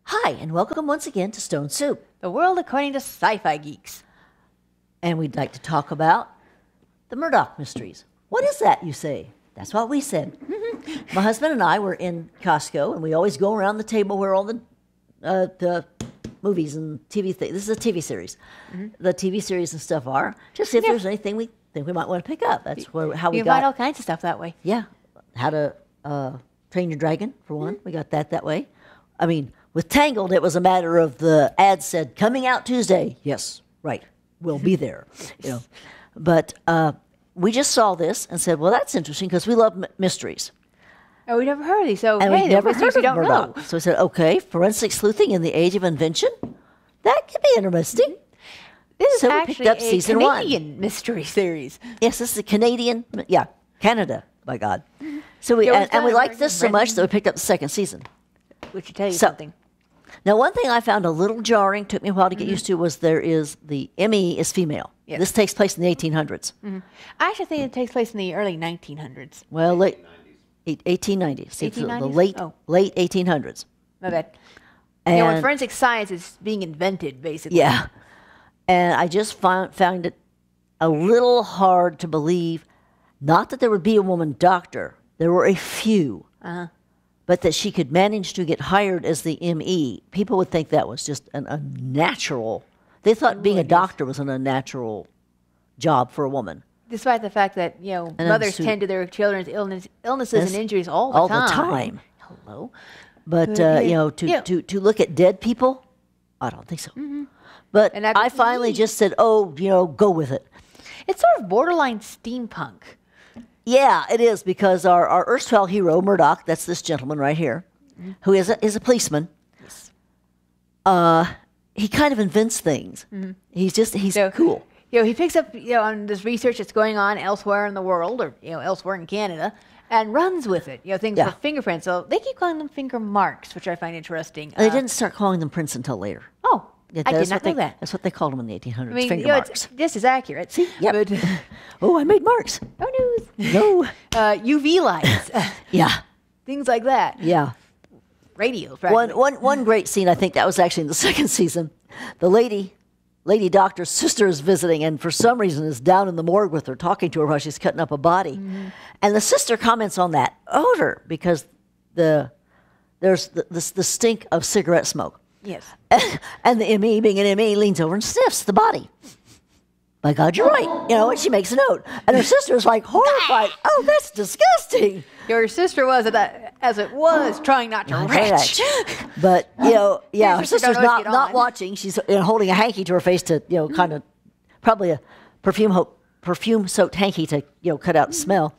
Hi, and welcome once again to Stone Soup. The world according to sci-fi geeks. And we'd like to talk about the Murdoch mysteries. What is that, you say? That's what we said. My husband and I were in Costco, and we always go around the table where all the movies and TV things. This is a TV series. The TV series and stuff are. Just see if there's anything we think we might want to pick up. That's how we You got find all kinds of stuff that way. Yeah. How to Train Your Dragon, for one. We got that way. I mean, with Tangled, it was a matter of the ad said, coming out Tuesday. Yes, right. We'll be there. You know. But we just saw this and said, well, that's interesting because we love mysteries. Oh, we never heard of these. So, And hey, we've never heard of don't Murdoch. know. So we said, okay, forensic sleuthing in the age of invention? That could be interesting. This is So we actually picked up a season one. Canadian mystery series. Yes, this is a Canadian, Canada, by God. So we Yeah, we've and done we it. liked We're this so much that we picked up the second season. Which should tell you So- something. Now, one thing I found a little jarring, took me a while to get used to, was there is the ME is female. Yes. This takes place in the 1800s. I actually think it takes place in the early 1900s. Well, late 1890s. It's the 1890s? late 1800s. My bad. And When forensic science is being invented, basically. yeah, and I just found it a little hard to believe. Not that there would be a woman doctor. There were a few. But that she could manage to get hired as the ME, people would think that was just an unnatural. They thought being a doctor was an unnatural job for a woman. Despite the fact that, And mothers so- tend to their children's illnesses and injuries all the all time. the time. Hello. But yeah. to look at dead people, I don't think so. But And I finally just said, go with it. It's sort of borderline steampunk. Yeah, it is because our erstwhile hero Murdoch, that's this gentleman right here, who is a policeman. He kind of invents things. He's So, cool. He picks up, on this research that's going on elsewhere in the world or, elsewhere in Canada and runs with it. Things Yeah. with fingerprints. So they keep calling them finger marks, which I find interesting. They didn't start calling them prints until later. Oh, Yeah, I that's did not what they- know that. That's what they called them in the 1800s. I mean, finger marks. it's just as accurate. See? Yep. But, Oh, I made marks. no news. No. UV lights, Yeah. things like that. Yeah. Radios, practically. One great scene, I think that was actually in the second season. The lady doctor's sister is visiting and for some reason is down in the morgue with her, talking to her while she's cutting up a body. And the sister comments on that odor because there's the stink of cigarette smoke. Yes. And the ME, being an ME, leans over and sniffs the body. By God, you're right. And she makes a note. And her sister's like horrified. Oh, that's disgusting. Your sister was, as it was, trying not to retch. But, her Your sister sister's don't always get not on. watching. She's holding a hanky to her face to, kind of, probably a perfume-soaked hanky to, cut out the smell.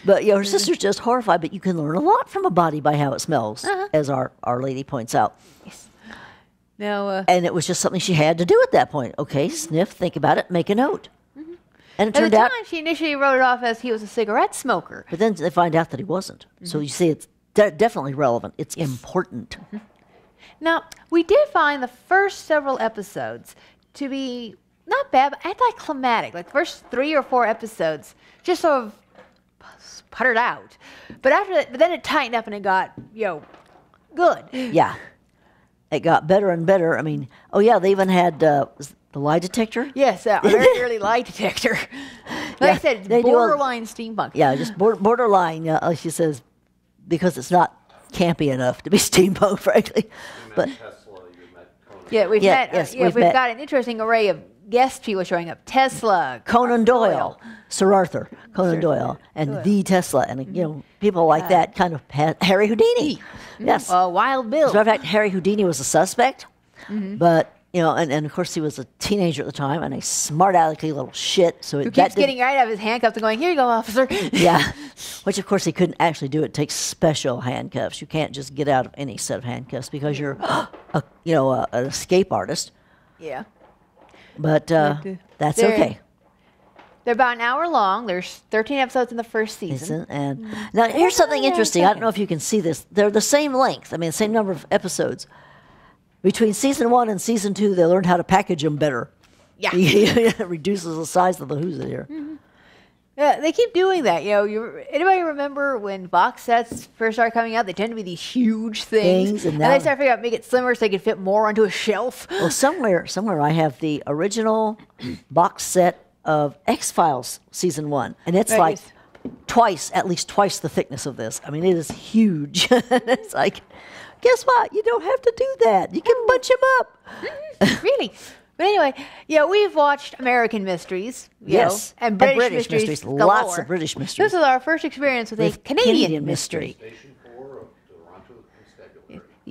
But, her sister's just horrified. But you can learn a lot from a body by how it smells, as our lady points out. Yes. Now, And it was just something she had to do at that point. Okay, sniff, think about it, make a note. And it at turned the out, time, she initially wrote it off as he was a cigarette smoker. but then they find out that he wasn't. So you see, it's definitely relevant. It's important. Now, we did find the first several episodes to be not bad, but anticlimactic. Like the first 3 or 4 episodes, just sort of puttered out. But after that, but then it tightened up and it got, good. Yeah. It got better and better. I mean, they even had the lie detector. Yes, a very early lie detector. Like I said, they it's do a- borderline steampunk. Yeah, just borderline, she says, because it's not campy enough to be steampunk, frankly. But Yeah, we've Yeah, met. yes, we've we've met. got an interesting array of guest people showing up. Tesla, Conan Doyle, Sir Arthur Conan Sir Doyle, and Doyle. the Tesla, and people like that, kind of Harry Houdini. Yes. Wild Bill. As a matter of fact, Harry Houdini was a suspect, but and of course he was a teenager at the time and a smart alecky little shit. So Who keeps getting right out of his handcuffs and going, "Here you go, officer." yeah, which of course he couldn't actually do. It takes special handcuffs. You can't just get out of any set of handcuffs because you're an escape artist. Yeah. But that's they're- okay. They're about an hour long. There's 13 episodes in the first season. And now here's something interesting. I don't know if you can see this. They're the same length. I mean, the same number of episodes. Between season 1 and season 2, they learned how to package them better. Yeah. It reduces the size of the who's it here. Yeah, they keep doing that. Anybody remember when box sets first started coming out? They tend to be these huge things, and they start figuring out make it slimmer so they can fit more onto a shelf. Well, somewhere I have the original box set of X-Files season 1, and it's like at least twice the thickness of this. I mean, it is huge. It's like, guess what? You don't have to do that. You can bunch them up. Really? But anyway, we've watched American mysteries, yes, and British mysteries galore. Lots of British mysteries. This is our first experience with a Canadian mystery.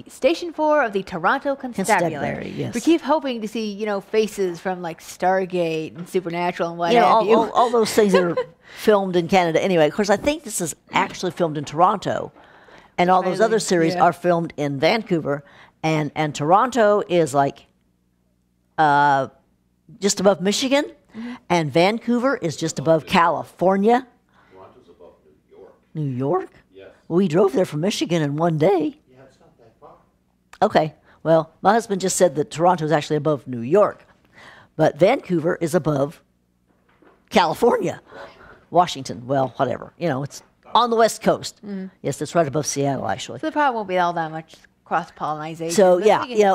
Station 4 of the Toronto Constabulary. Yes. We keep hoping to see, faces from like Stargate and Supernatural and what have you. All those things that are filmed in Canada. Anyway, of course, I think this is actually filmed in Toronto, and all those other series are filmed in Vancouver, and Toronto is like just above Michigan, and Vancouver is just above California. Toronto's above New York. New York? Yes. We drove there from Michigan in one day. Yeah, it's not that far. Okay. Well, my husband just said that Toronto is actually above New York, but Vancouver is above California. Washington. Well, whatever. It's on the West Coast. Yes, it's right above Seattle, actually. So there probably won't be all that much cross-pollinization. So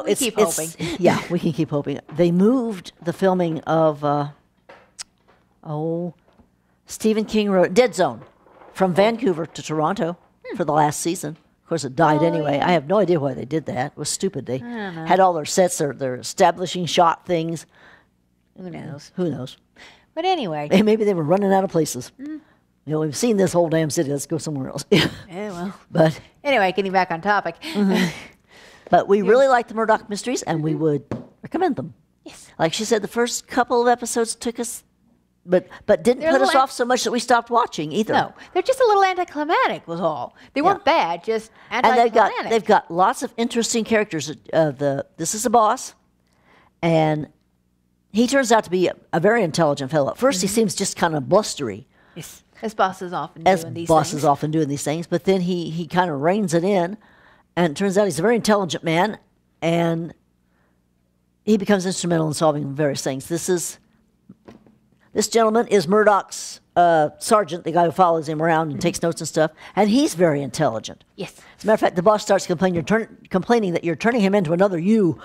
we keep hoping. Yeah, we can keep hoping. They moved the filming of Stephen King wrote Dead Zone from Vancouver to Toronto for the last season. Of course, it died anyway. Yeah. I have no idea why they did that. It was stupid. They had all their sets, their establishing shot things. Who knows? Who knows? But anyway. Maybe they were running out of places. We've seen this whole damn city. Let's go somewhere else. Yeah, well. But anyway, getting back on topic. But we really like the Murdoch mysteries, and we would recommend them. Yes. Like she said, the first couple of episodes took us, but didn't put us off so much that we stopped watching either. No, they're just a little anticlimactic was all. They weren't bad, just anticlimactic. And they've got lots of interesting characters. This is a boss, and he turns out to be a very intelligent fellow. At first, he seems just kind of blustery. Yes. As bosses often doing these things. But then he kind of reins it in, and it turns out he's a very intelligent man, and he becomes instrumental in solving various things. This gentleman is Murdoch's sergeant, the guy who follows him around and takes notes and stuff, and he's very intelligent. Yes. As a matter of fact, the boss starts complaining that you're turning him into another you,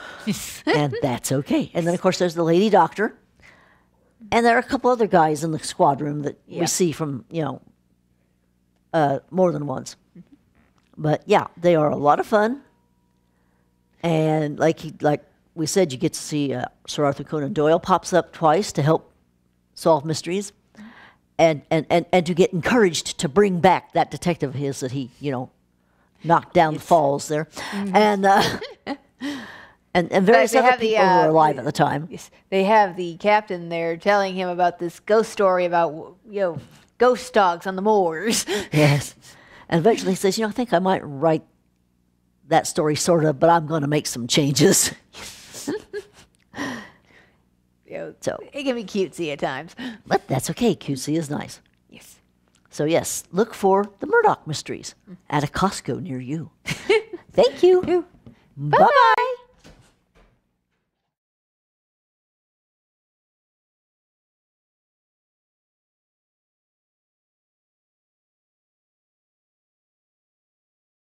and that's okay. And then, of course, there's the lady doctor. And there are a couple other guys in the squad room that we see from, more than once. But, yeah, they are a lot of fun. And like we said, you get to see Sir Arthur Conan Doyle pops up twice to help solve mysteries. And to get encouraged to bring back that detective of his that he, knocked down the falls there. And various other people who were alive at the time. Yes, they have the captain there telling him about this ghost story about, ghost dogs on the moors. Yes. And eventually he says, I think I might write that story sort of, but I'm going to make some changes. So it can be cutesy at times. But that's okay. Cutesy is nice. Yes. So, yes, look for the Murdoch mysteries at a Costco near you. Thank you. Bye-bye.